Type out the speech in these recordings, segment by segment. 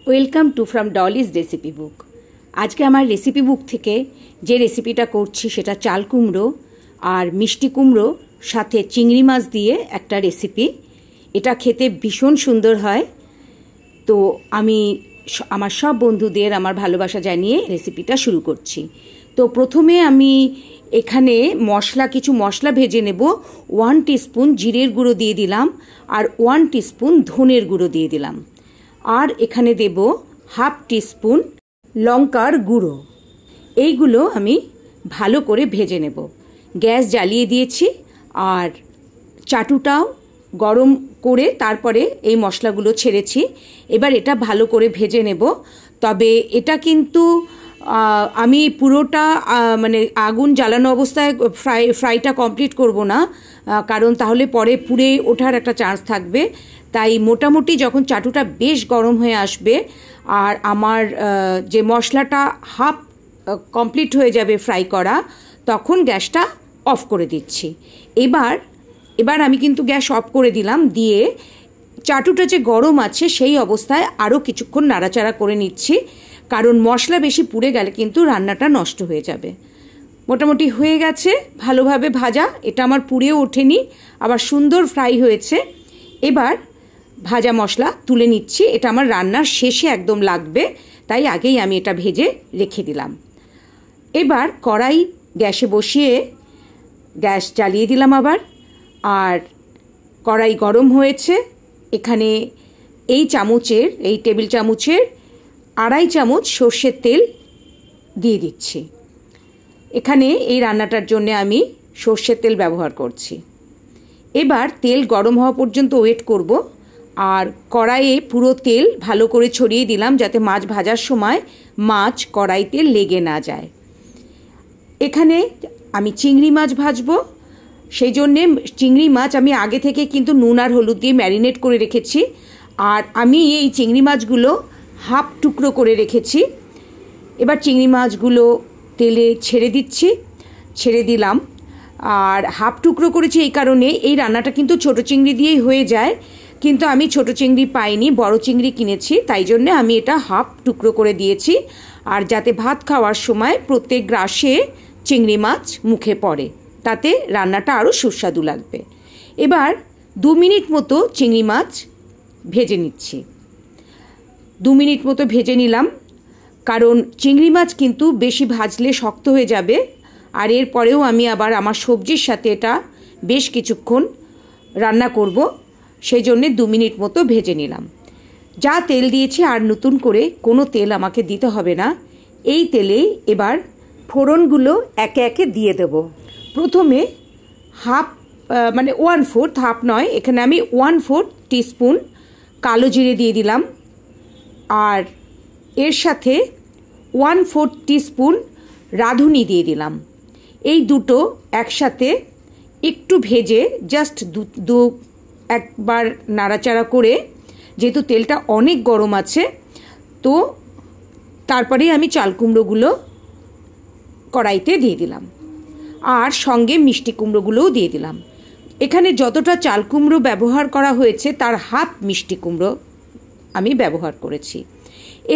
Welcome to from Dolly's recipe বুক। আজকে আমার recipe বুক থেকে যে রেসিপিটা করছি সেটা চাল কুমড়ো আর মিষ্টি কুমড়ো সাথে চিংড়ি মাছ দিয়ে একটা রেসিপি। এটা খেতে ভীষণ সুন্দর হয়। তো আমি আমার সব বন্ধুদের আমার ভালোবাসা জানিয়ে রেসিপিটা শুরু করছি। তো প্রথমে আমি এখানে কিছু মশলা ভেজে নেব। 1 টিস্পুন জিরের গুঁড়ো দিয়ে দিলাম আর 1 টিস্পুন ধনের গুঁড়ো দিয়ে দিলাম। আর এখানে দেব 1/2 টিস্পুন লঙ্কার গুঁড়ো। এইগুলো আমি ভালো করে ভেজে নেব। গ্যাস জ্বালিয়ে দিয়েছি আর চাটুটাও গরম করে তারপরে এই মশলাগুলো ছেড়েছি। এবার এটা ভালো করে ভেজে নেব। তবে এটা কিন্তু আমি পুরোটা আগুন জ্বালানো অবস্থায় ফ্রাইটা কমপ্লিট করব না, কারণ তাহলে পরে পুড়ে ওঠার একটা চান্স থাকবে। তাই মোটামুটি যখন চাটুটা বেশ গরম হয়ে আসবে আর আমার যে মশলাটা হাফ কমপ্লিট হয়ে যাবে ফ্রাই করা, তখন গ্যাসটা অফ করে দিচ্ছি। এবার আমি কিন্তু গ্যাস অফ করে দিলাম। দিয়ে চাটুটা যে গরম আছে সেই অবস্থায় আরও কিছুক্ষণ নাড়াচাড়া করে নিচ্ছি, কারণ মশলা বেশি পুড়ে গেলে কিন্তু রান্নাটা নষ্ট হয়ে যাবে। মোটামুটি হয়ে গেছে ভালোভাবে ভাজা। এটা আমার পুড়েও ওঠেনি, আবার সুন্দর ফ্রাই হয়েছে। এবার ভাজা মশলা তুলে নিচ্ছি। এটা আমার রান্নার শেষে একদম লাগবে, তাই আগেই আমি এটা ভেজে রেখে দিলাম। এবার কড়াই গ্যাসে বসিয়ে গ্যাস জ্বালিয়ে দিলাম আবার। আর কড়াই গরম হয়েছে। এখানে এই টেবিল চামচের 2.5 চামচ সর্ষের তেল দিয়ে দিচ্ছি। এখানে এই রান্নাটার জন্য আমি সর্ষের তেল ব্যবহার করছি। এবার তেল গরম হওয়া পর্যন্ত ওয়েট করব। আর কড়াইয়ে পুরো তেল ভালো করে ছড়িয়ে দিলাম, যাতে মাছ ভাজার সময় মাছ কড়াইতে লেগে না যায়। এখানে আমি চিংড়ি মাছ ভাজবো, সেই জন্যে চিংড়ি মাছ আমি আগে থেকে কিন্তু নুন আর হলুদ দিয়ে ম্যারিনেট করে রেখেছি। আর আমি এই চিংড়ি মাছগুলো হাফ টুকরো করে রেখেছি। এবার চিংড়ি মাছগুলো তেলে ছেড়ে দিলাম। আর হাফ টুকরো করেছি এই কারণে, এই রান্নাটা কিন্তু ছোটো চিংড়ি দিয়েই হয়ে যায়, কিন্তু আমি ছোটো চিংড়ি পাইনি, বড় চিংড়ি কিনেছি, তাই জন্যে আমি এটা হাফ টুকরো করে দিয়েছি। আর যাতে ভাত খাওয়ার সময় প্রত্যেক গ্রাসে চিংড়ি মাছ মুখে পড়ে, তাতে রান্নাটা আরও সুস্বাদু লাগবে। এবার 2 মিনিট মতো চিংড়ি মাছ ভেজে নিচ্ছি। 2 মিনিট মতো ভেজে নিলাম, কারণ চিংড়ি মাছ কিন্তু বেশি ভাজলে শক্ত হয়ে যাবে। আর এরপরেও আমি আবার আমার সবজির সাথে এটা বেশ কিছুক্ষণ রান্না করব, সেই জন্যে 2 মিনিট মতো ভেজে নিলাম। যা তেল দিয়েছি আর নতুন করে কোনো তেল আমাকে দিতে হবে না। এই তেলেই এবার ফোড়নগুলো একে একে দিয়ে দেব। প্রথমে 1/4 হাফ নয়, এখানে আমি 1/4 টিস্পুন কালো জিরে দিয়ে দিলাম। আর এর সাথে 1/4 টিস্পুন রাঁধুনি দিয়ে দিলাম। এই দুটো একসাথে একটু ভেজে জাস্ট একবার নাড়াচাড়া করে, যেহেতু তেলটা অনেক গরম আছে, তো তারপরেই আমি চাল কুমড়োগুলো কড়াইতে দিয়ে দিলাম। আর সঙ্গে মিষ্টি কুমড়োগুলোও দিয়ে দিলাম। এখানে যতটা চাল কুমড়ো ব্যবহার করা হয়েছে তার হাফ মিষ্টি কুমড়ো আমি ব্যবহার করেছি।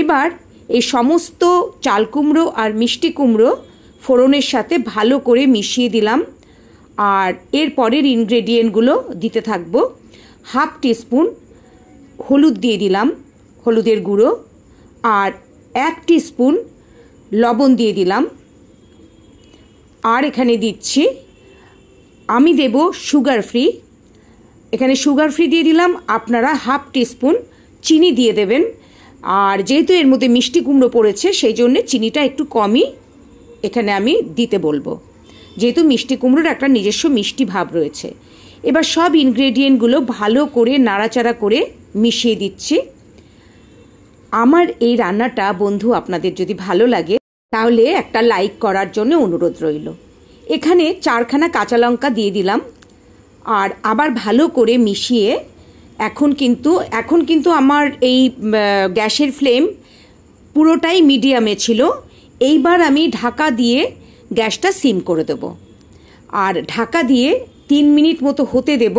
এবার এই সমস্ত চাল কুমড়ো আর মিষ্টি কুমড়ো ফোড়নের সাথে ভালো করে মিশিয়ে দিলাম। আর এর পরের ইনগ্রেডিয়েন্টগুলো দিতে থাকব। 1/2 টিস্পুন হলুদ দিয়ে দিলাম, হলুদের গুঁড়ো। আর 1 টিস্পুন লবণ দিয়ে দিলাম। আর এখানে দেব সুগার ফ্রি। এখানে সুগার ফ্রি দিয়ে দিলাম। আপনারা 1/2 টিস্পুন চিনি দিয়ে দেবেন। আর যেহেতু এর মধ্যে মিষ্টি কুমড়ো পড়েছে, সেই জন্য চিনিটা একটু কমই এখানে আমি দিতে বলবো, যেহেতু মিষ্টি কুমড়োর একটা নিজস্ব মিষ্টি ভাব রয়েছে। এবার সব ইনগ্রেডিয়েন্টগুলো ভালো করে নাড়াচাড়া করে মিশিয়ে দিচ্ছি। আমার এই রান্নাটা বন্ধু আপনাদের যদি ভালো লাগে তাহলে একটা লাইক করার জন্য অনুরোধ রইল। এখানে 4খানা কাঁচা লঙ্কা দিয়ে দিলাম। আর আবার ভালো করে মিশিয়ে এখন কিন্তু আমার এই গ্যাসের ফ্লেম পুরোটাই মিডিয়ামে ছিল। এইবার আমি ঢাকা দিয়ে গ্যাসটা সিম করে দেব। আর ঢাকা দিয়ে 3 মিনিট মতো হতে দেব।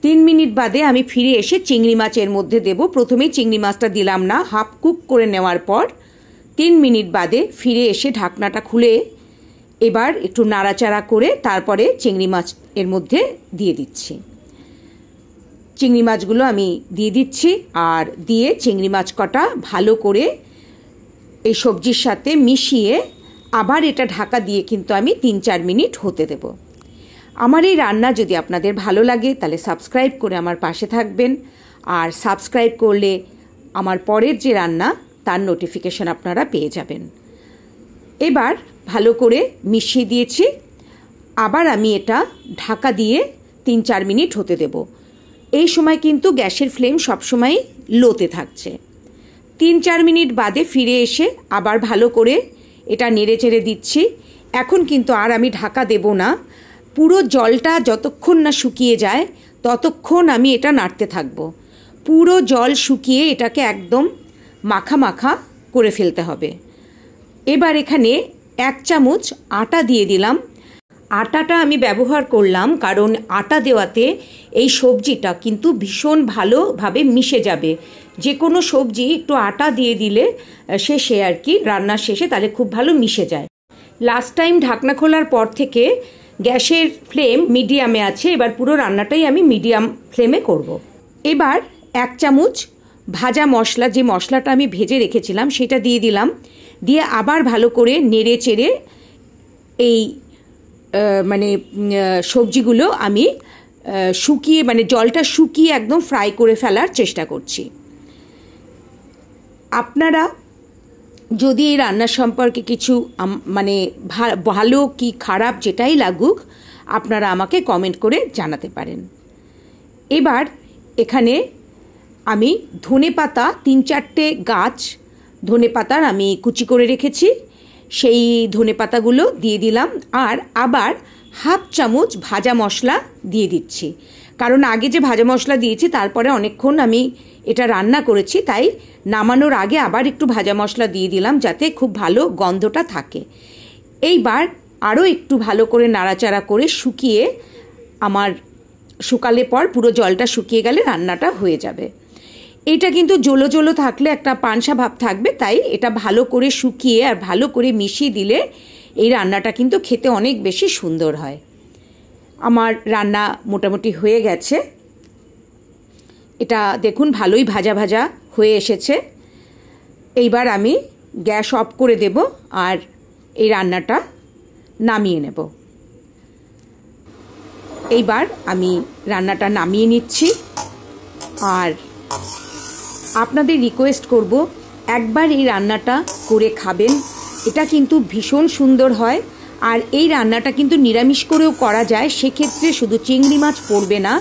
3 মিনিট বাদে আমি ফিরে এসে চিংড়ি মাছের মধ্যে দেব। প্রথমেই চিংড়ি মাছটা দিলাম না, হাফ কুক করে নেওয়ার পর 3 মিনিট বাদে ফিরে এসে ঢাকনাটা খুলে এবার একটু নাড়াচাড়া করে তারপরে চিংড়ি মাছ এর মধ্যে দিয়ে দিচ্ছি। চিংড়ি মাছগুলো আমি দিয়ে দিচ্ছি আর দিয়ে চিংড়ি মাছ কটা ভালো করে এই সবজির সাথে মিশিয়ে আবার এটা ঢাকা দিয়ে কিন্তু আমি 3-4 মিনিট হতে দেব। আমার এই রান্না যদি আপনাদের ভালো লাগে তাহলে সাবস্ক্রাইব করে আমার পাশে থাকবেন, আর সাবস্ক্রাইব করলে আমার পরের যে রান্না তার নোটিফিকেশন আপনারা পেয়ে যাবেন। এবার ভালো করে মিশিয়ে দিয়েছি, আবার আমি এটা ঢাকা দিয়ে 3-4 মিনিট হতে দেব। এই সময় কিন্তু গ্যাসের ফ্লেম সবসময় লোতে থাকছে। 3-4 মিনিট বাদে ফিরে এসে আবার ভালো করে এটা নেড়ে চেড়ে দিচ্ছি। এখন কিন্তু আর আমি ঢাকা দেব না, পুরো জলটা যতক্ষণ না শুকিয়ে যায় ততক্ষণ আমি এটা নাড়তে থাকবো। পুরো জল শুকিয়ে এটাকে একদম মাখা মাখা করে ফেলতে হবে। এবার এখানে 1 চামচ আটা দিয়ে দিলাম। আটাটা আমি ব্যবহার করলাম কারণ আটা দেওয়াতে এই সবজিটা কিন্তু ভীষণ ভালোভাবে মিশে যাবে। যে কোনো সবজি একটু আটা দিয়ে দিলে শেষে আর কি, রান্নার শেষে, তাহলে খুব ভালো মিশে যায়। লাস্ট টাইম ঢাকনা খোলার পর থেকে গ্যাসের ফ্লেম মিডিয়ামে আছে, এবার পুরো রান্নাটাই আমি মিডিয়াম ফ্লেমে করব। এবার 1 চামচ ভাজা মশলা, যে মশলাটা আমি ভেজে রেখেছিলাম সেটা দিয়ে দিলাম। দিয়ে আবার ভালো করে নেড়ে চেড়ে এই সবজিগুলো আমি শুকিয়ে জলটা শুকিয়ে একদম ফ্রাই করে ফেলার চেষ্টা করছি। আপনারা যদি এই রান্না সম্পর্কে কিছু ভালো কি খারাপ যেটাই লাগুক আপনারা আমাকে কমেন্ট করে জানাতে পারেন। এবার এখানে আমি ধনেপাতা 3-4টে গাছ ধনেপাতার আমি কুচি করে রেখেছি, সেই ধনেপাতাগুলো দিয়ে দিলাম। আর আবার 1/2 চামচ ভাজা মশলা দিয়ে দিচ্ছি, কারণ আগে যে ভাজা মশলা দিয়েছি তারপরে অনেকক্ষণ আমি এটা রান্না করেছি, তাই নামানোর আগে আবার একটু ভাজা মশলা দিয়ে দিলাম যাতে খুব ভালো গন্ধটা থাকে। এইবার আরও একটু ভালো করে নাড়াচাড়া করে শুকালে পর পুরো জলটা শুকিয়ে গেলে রান্নাটা হয়ে যাবে। এটা কিন্তু জলো জলো থাকলে একটা পানসা ভাব থাকবে, তাই এটা ভালো করে শুকিয়ে আর ভালো করে মিশিয়ে দিলে এই রান্নাটা কিন্তু খেতে অনেক বেশি সুন্দর হয়। আমার রান্না মোটামুটি হয়ে গেছে, এটা দেখুন ভালোই ভাজা ভাজা হয়ে এসেছে। এইবার আমি গ্যাস অফ করে দেব আর এই রান্নাটা নামিয়ে নেব। এইবার আমি রান্নাটা নামিয়ে নিচ্ছি, আর আপনাদের রিকোয়েস্ট করব একবার এই রান্নাটা করে খাবেন, এটা কিন্তু ভীষণ সুন্দর হয়। আর এই রান্নাটা কিন্তু নিরামিষ করেও করা যায়, সেক্ষেত্রে শুধু চিংড়ি মাছ পড়বে না,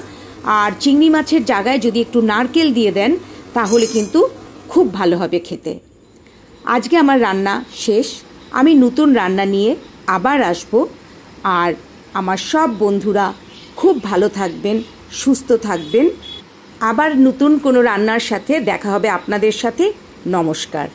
আর চিংড়ি মাছের জায়গায় যদি একটু নারকেল দিয়ে দেন তাহলে কিন্তু খুব ভালো হবে খেতে। আজকে আমার রান্না শেষ, আমি নতুন রান্না নিয়ে আবার আসব। আর আমার সব বন্ধুরা খুব ভালো থাকবেন, সুস্থ থাকবেন। আবার নতুন কোনো রান্নার সাথে দেখা হবে আপনাদের সাথে। নমস্কার।